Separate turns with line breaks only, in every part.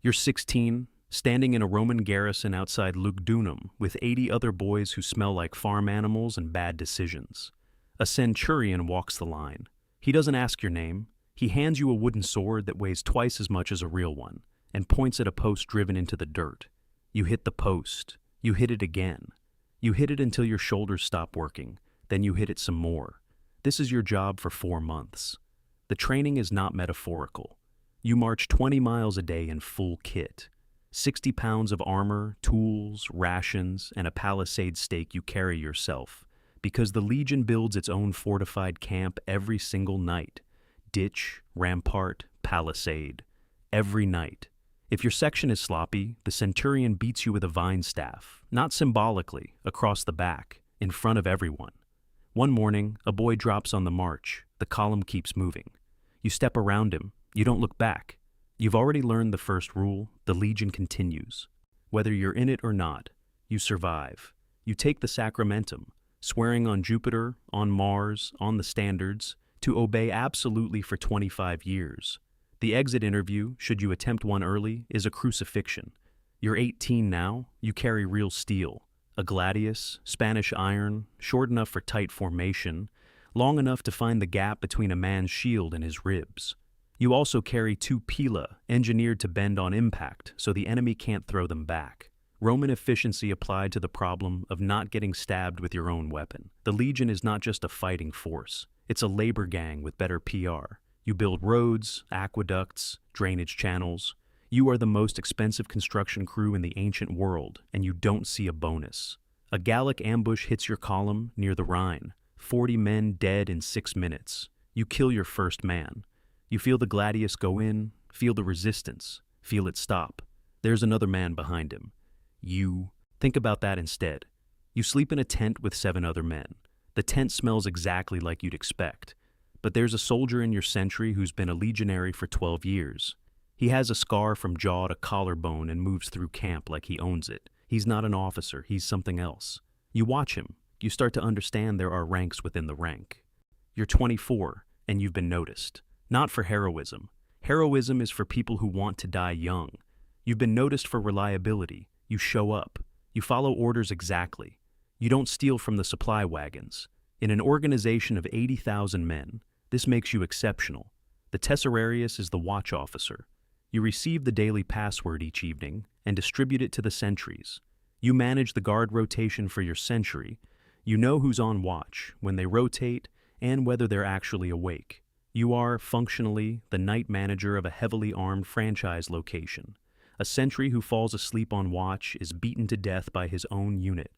You're 16, standing in a Roman garrison outside Lugdunum with 80 other boys who smell like farm animals and bad decisions. A centurion walks the line. He doesn't ask your name. He hands you a wooden sword that weighs twice as much as a real one and points at a post driven into the dirt. You hit the post. You hit it again. You hit it until your shoulders stop working. Then you hit it some more. This is your job for 4 months. The training is not metaphorical. You march 20 miles a day in full kit. 60 pounds of armor, tools, rations, and a palisade stake you carry yourself, because the Legion builds its own fortified camp every single night. Ditch, rampart, palisade. Every night. If your section is sloppy, the centurion beats you with a vine staff, not symbolically, across the back, in front of everyone. One morning, a boy drops on the march. The column keeps moving. You step around him. You don't look back. You've already learned the first rule. The Legion continues. Whether you're in it or not, you survive. You take the sacramentum, swearing on Jupiter, on Mars, on the standards, to obey absolutely for 25 years. The exit interview, should you attempt one early, is a crucifixion. You're 18 now. You carry real steel. A gladius, Spanish iron, short enough for tight formation, long enough to find the gap between a man's shield and his ribs. You also carry 2 pila, engineered to bend on impact so the enemy can't throw them back. Roman efficiency applied to the problem of not getting stabbed with your own weapon. The Legion is not just a fighting force. It's a labor gang with better PR. You build roads, aqueducts, drainage channels. You are the most expensive construction crew in the ancient world, and you don't see a bonus. A Gallic ambush hits your column near the Rhine. 40 men dead in 6 minutes. You kill your first man. You feel the gladius go in, feel the resistance, feel it stop. There's another man behind him. You. Think about that instead. You sleep in a tent with 7 other men. The tent smells exactly like you'd expect. But there's a soldier in your century who's been a legionary for 12 years. He has a scar from jaw to collarbone and moves through camp like he owns it. He's not an officer, he's something else. You watch him. You start to understand there are ranks within the rank. You're 24, and you've been noticed. Not for heroism. Heroism is for people who want to die young. You've been noticed for reliability. You show up. You follow orders exactly. You don't steal from the supply wagons. In an organization of 80,000 men, this makes you exceptional. The Tesserarius is the watch officer. You receive the daily password each evening and distribute it to the sentries. You manage the guard rotation for your century. You know who's on watch, when they rotate, and whether they're actually awake. You are, functionally, the night manager of a heavily armed franchise location. A sentry who falls asleep on watch is beaten to death by his own unit.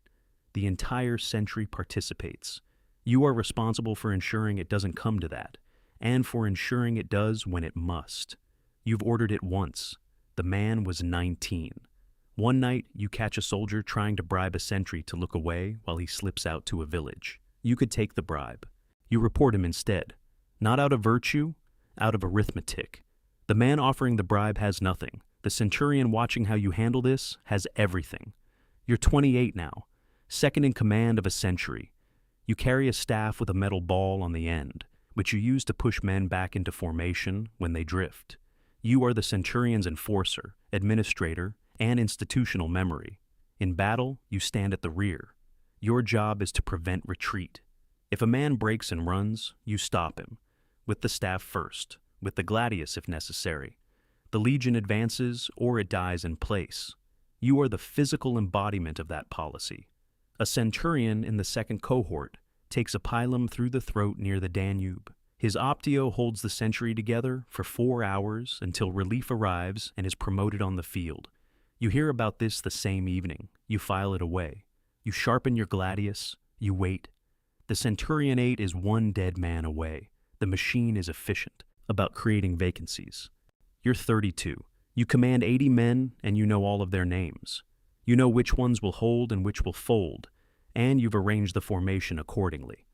The entire sentry participates. You are responsible for ensuring it doesn't come to that, and for ensuring it does when it must. You've ordered it once. The man was 19. One night, you catch a soldier trying to bribe a sentry to look away while he slips out to a village. You could take the bribe. You report him instead. Not out of virtue, out of arithmetic. The man offering the bribe has nothing. The centurion watching how you handle this has everything. You're 28 now, second in command of a century. You carry a staff with a metal ball on the end, which you use to push men back into formation when they drift. You are the centurion's enforcer, administrator, and institutional memory. In battle, you stand at the rear. Your job is to prevent retreat. If a man breaks and runs, you stop him. With the staff first, with the gladius if necessary. The legion advances or it dies in place. You are the physical embodiment of that policy. A centurion in the second cohort takes a pilum through the throat near the Danube. His optio holds the century together for 4 hours until relief arrives and is promoted on the field. You hear about this the same evening. You file it away. You sharpen your gladius. You wait. The centurionate is 1 dead man away. The machine is efficient about creating vacancies. You're 32. You command 80 men and you know all of their names. You know which ones will hold and which will fold, and you've arranged the formation accordingly.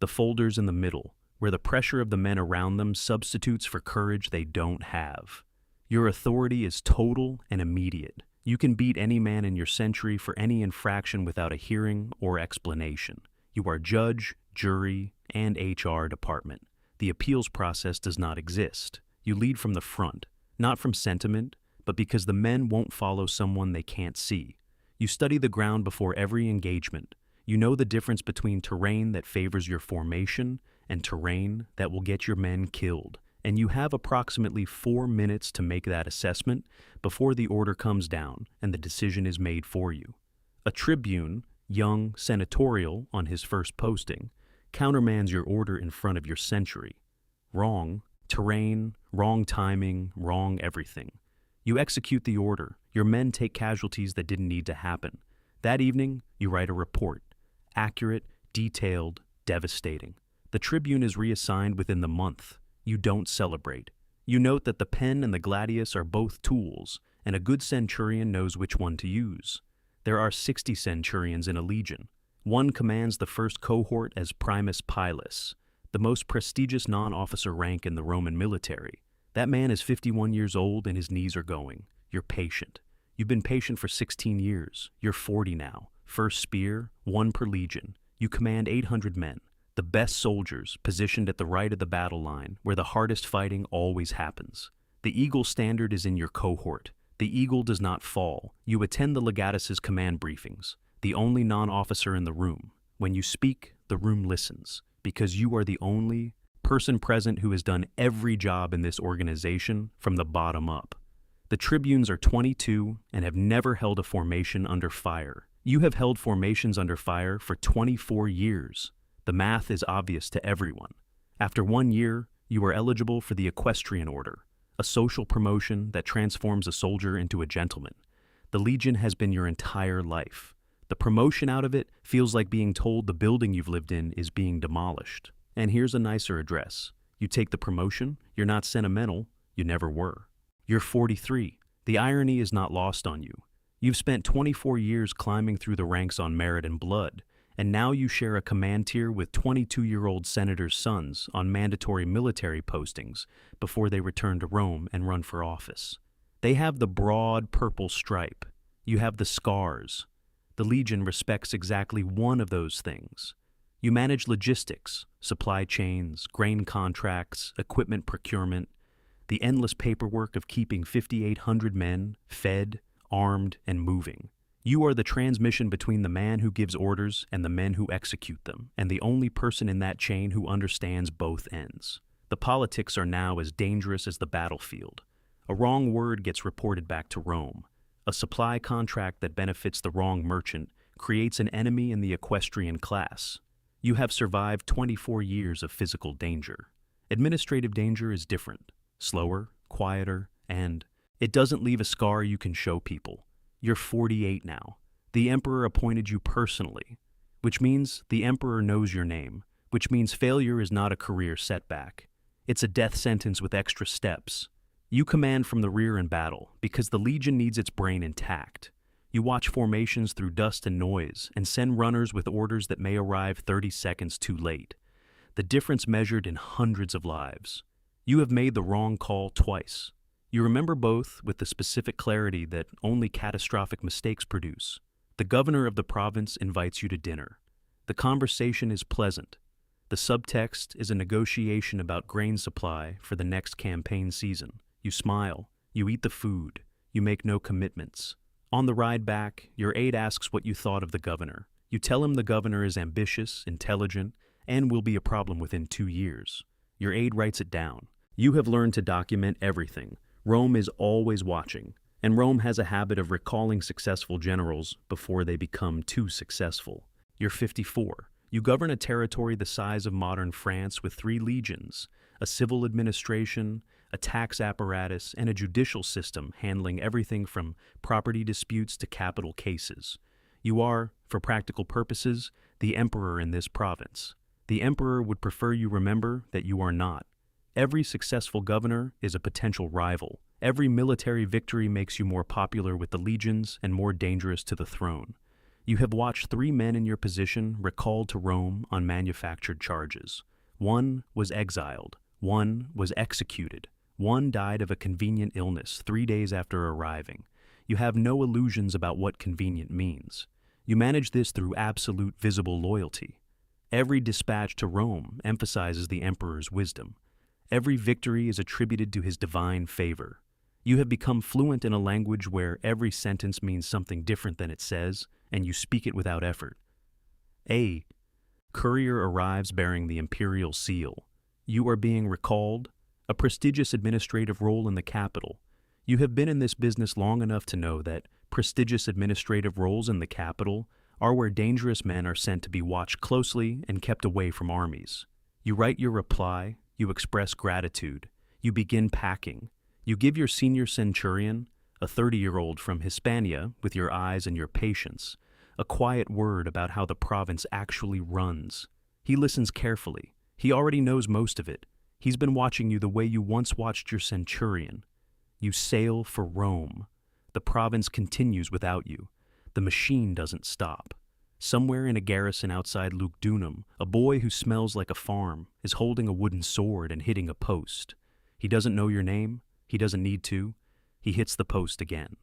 The folders in the middle, where the pressure of the men around them substitutes for courage they don't have. Your authority is total and immediate. You can beat any man in your century for any infraction without a hearing or explanation. You are judge, jury, and HR department. The appeals process does not exist. You lead from the front, not from sentiment, but because the men won't follow someone they can't see. You study the ground before every engagement. You know the difference between terrain that favors your formation and terrain that will get your men killed. And you have approximately 4 minutes to make that assessment before the order comes down and the decision is made for you. A tribune, young, senatorial on his first posting, countermands your order in front of your century. Wrong terrain, wrong timing, wrong everything. You execute the order. Your men take casualties that didn't need to happen. That evening, you write a report. Accurate, detailed, devastating. The tribune is reassigned within the month. You don't celebrate. You note that the pen and the gladius are both tools, and a good centurion knows which one to use. There are 60 centurions in a legion. One commands the first cohort as primus pilus, the most prestigious non-officer rank in the Roman military. That man is 51 years old and his knees are going. You're patient. You've been patient for 16 years. You're 40 now. First spear, 1 per legion. You command 800 men, the best soldiers positioned at the right of the battle line where the hardest fighting always happens. The eagle standard is in your cohort. The eagle does not fall. You attend the legatus's command briefings, the only non-officer in the room. When you speak, the room listens, because you are the only person present who has done every job in this organization from the bottom up. The tribunes are 22 and have never held a formation under fire. You have held formations under fire for 24 years. The math is obvious to everyone. After 1 year, you are eligible for the equestrian order, a social promotion that transforms a soldier into a gentleman. The Legion has been your entire life. The promotion out of it feels like being told the building you've lived in is being demolished. And here's a nicer address. You take the promotion, you're not sentimental, you never were. You're 43. The irony is not lost on you. You've spent 24 years climbing through the ranks on merit and blood, and now you share a command tier with 22-year-old senators' sons on mandatory military postings before they return to Rome and run for office. They have the broad purple stripe. You have the scars. The Legion respects exactly one of those things. You manage logistics, supply chains, grain contracts, equipment procurement, the endless paperwork of keeping 5,800 men fed, armed, and moving. You are the transmission between the man who gives orders and the men who execute them, and the only person in that chain who understands both ends. The politics are now as dangerous as the battlefield. A wrong word gets reported back to Rome. A supply contract that benefits the wrong merchant creates an enemy in the equestrian class. You have survived 24 years of physical danger. Administrative danger is different, slower, quieter, and it doesn't leave a scar you can show people. You're 48 now. The emperor appointed you personally, which means the emperor knows your name, which means failure is not a career setback. It's a death sentence with extra steps. You command from the rear in battle because the Legion needs its brain intact. You watch formations through dust and noise and send runners with orders that may arrive 30 seconds too late. The difference measured in hundreds of lives. You have made the wrong call twice. You remember both with the specific clarity that only catastrophic mistakes produce. The governor of the province invites you to dinner. The conversation is pleasant. The subtext is a negotiation about grain supply for the next campaign season. You smile. You eat the food. You make no commitments. On the ride back, your aide asks what you thought of the governor. You tell him the governor is ambitious, intelligent, and will be a problem within 2 years. Your aide writes it down. You have learned to document everything. Rome is always watching, and Rome has a habit of recalling successful generals before they become too successful. You're 54. You govern a territory the size of modern France with 3 legions, a civil administration, a tax apparatus, and a judicial system handling everything from property disputes to capital cases. You are, for practical purposes, the emperor in this province. The emperor would prefer you remember that you are not. Every successful governor is a potential rival. Every military victory makes you more popular with the legions and more dangerous to the throne. You have watched 3 men in your position recalled to Rome on manufactured charges. 1 was exiled. 1 was executed. 1 died of a convenient illness 3 days after arriving. You have no illusions about what convenient means. You manage this through absolute visible loyalty. Every dispatch to Rome emphasizes the emperor's wisdom. Every victory is attributed to his divine favor. You have become fluent in a language where every sentence means something different than it says, and you speak it without effort. A. Courier arrives bearing the imperial seal. You are being recalled, a prestigious administrative role in the capital. You have been in this business long enough to know that prestigious administrative roles in the capital are where dangerous men are sent to be watched closely and kept away from armies. You write your reply, you express gratitude, you begin packing. You give your senior centurion, a 30-year-old from Hispania with your eyes and your patience, a quiet word about how the province actually runs. He listens carefully. He already knows most of it. He's been watching you the way you once watched your centurion. You sail for Rome. The province continues without you. The machine doesn't stop. Somewhere in a garrison outside Lugdunum, a boy who smells like a farm is holding a wooden sword and hitting a post. He doesn't know your name. He doesn't need to. He hits the post again.